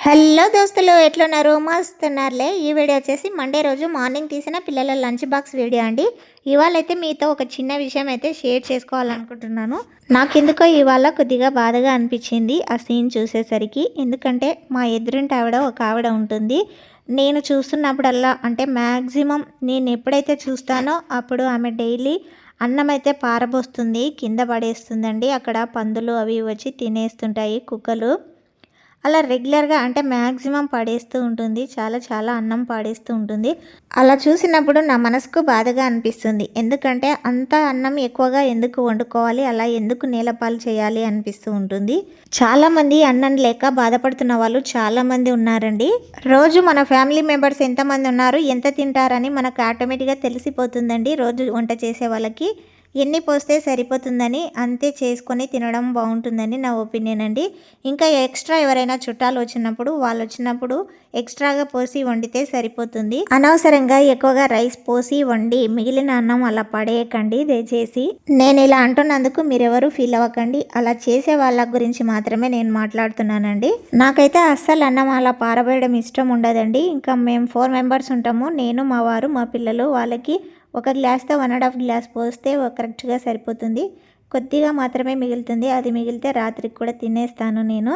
Hello దోస్తులు ఎట్లున్నారు మస్తున్నారులే। ఈ వీడియో వచ్చేసి మండే రోజు మార్నింగ్ తీసిన పిల్లల లంచ్ బాక్స్ వీడియో అండి। ఇవాళ అయితే మీతో ఒక చిన్న విషయం అయితే షేర్ చేసుకోవాలనుకుంటున్నాను। నాకెందుకో ఇవాళ కొద్దిగా బాధగా అనిపించింది ఆ సీన్ చూసేసరికి। ఎందుకంటే మా ఎదురింటి ఒక ఆవిడ ఉంటుంది। నేను చూస్తున్నప్పుడల్లా అంటే మ్యాక్సిమం నేను ఎప్పుడైతే చూస్తానో అప్పుడు ఆమె డైలీ అన్నం అయితే పారబోస్తుంది, కింద పడేస్తుందండి। అక్కడ పందులు అవి వచ్చి తినేస్తుంటాయి, కుక్కలు అలా రెగ్యులర్గా అంటే మ్యాక్సిమం పడేస్తూ ఉంటుంది, చాలా అన్నం పాడేస్తూ ఉంటుంది। అలా చూసినప్పుడు నా మనసుకు బాధగా అనిపిస్తుంది। ఎందుకంటే అంత అన్నం ఎక్కువగా ఎందుకు వండుకోవాలి, అలా ఎందుకు నేలపాలు చేయాలి అనిపిస్తూ ఉంటుంది। చాలామంది అన్నం లేక బాధపడుతున్న వాళ్ళు చాలామంది ఉన్నారండి। రోజు మన ఫ్యామిలీ మెంబర్స్ ఎంతమంది ఉన్నారు, ఎంత తింటారని మనకు ఆటోమేటిక్గా తెలిసిపోతుందండి। రోజు వంట చేసే వాళ్ళకి ఎన్ని పోస్తే సరిపోతుందని అంతే చేసుకొని తినడం బాగుంటుందని నా ఒపీనియన్ అండి। ఇంకా ఎక్స్ట్రా ఎవరైనా చుట్టాలు వచ్చినప్పుడు వాళ్ళు వచ్చినప్పుడు ఎక్స్ట్రాగా పోసి వండితే సరిపోతుంది। అనవసరంగా ఎక్కువగా రైస్ పోసి వండి మిగిలిన అన్నం అలా పడేయకండి దయచేసి। నేను ఇలా అంటున్నందుకు మీరెవరు ఫీల్ అవ్వకండి, అలా చేసే వాళ్ళ గురించి మాత్రమే నేను మాట్లాడుతున్నానండి। నాకైతే అస్సలు అన్నం అలా పారబోయడం ఇష్టం ఉండదండి। ఇంకా మేము 4 మెంబర్స్ ఉంటాము, నేను మా వారు మా పిల్లలు। వాళ్ళకి ఒక గ్లాస్తో 1.5 గ్లాస్ పోస్తే కరెక్ట్గా సరిపోతుంది, కొద్దిగా మాత్రమే మిగులుతుంది। అది మిగిలితే రాత్రికి కూడా తినేస్తాను నేను।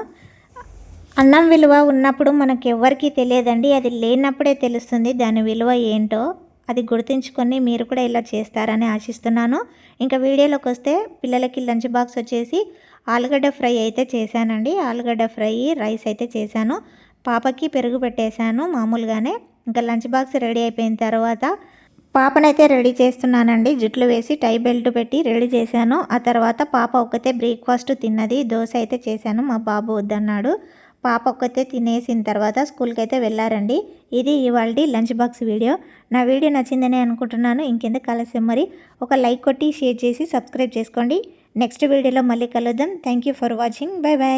అన్నం విలువ ఉన్నప్పుడు మనకు ఎవ్వరికీ తెలియదండి, అది లేనప్పుడే తెలుస్తుంది దాని విలువ ఏంటో। అది గుర్తుంచుకొని మీరు కూడా ఇలా చేస్తారని ఆశిస్తున్నాను। ఇంకా వీడియోలోకి వస్తే పిల్లలకి లంచ్ బాక్స్ వచ్చేసి ఆలుగడ్డ ఫ్రై అయితే చేశానండి। ఆలుగడ్డ ఫ్రై రైస్ అయితే చేశాను, పాపకి పెరుగు పెట్టేశాను మామూలుగానే। ఇంకా లంచ్ బాక్స్ రెడీ అయిపోయిన తర్వాత పాపనైతే రెడీ చేస్తున్నానండి, జుట్లు వేసి టై బెల్ట్ పెట్టి రెడీ చేశాను। ఆ తర్వాత పాప ఒక్కతే బ్రేక్ఫాస్ట్ తిన్నది, దోశ అయితే చేశాను, మా బాబు వద్దన్నాడు। పాప ఒక్కతే తినేసిన తర్వాత స్కూల్కి అయితే వెళ్ళారండి। ఇది ఇవాల్టి లంచ్ బాక్స్ వీడియో। నా వీడియో నచ్చిందని అనుకుంటున్నాను। ఇంకెందుకు ఆలస్యం, మరి ఒక లైక్ కొట్టి షేర్ చేసి సబ్స్క్రైబ్ చేసుకోండి। నెక్స్ట్ వీడియోలో మళ్ళీ కలుద్దాం। Thank you for watching, bye bye.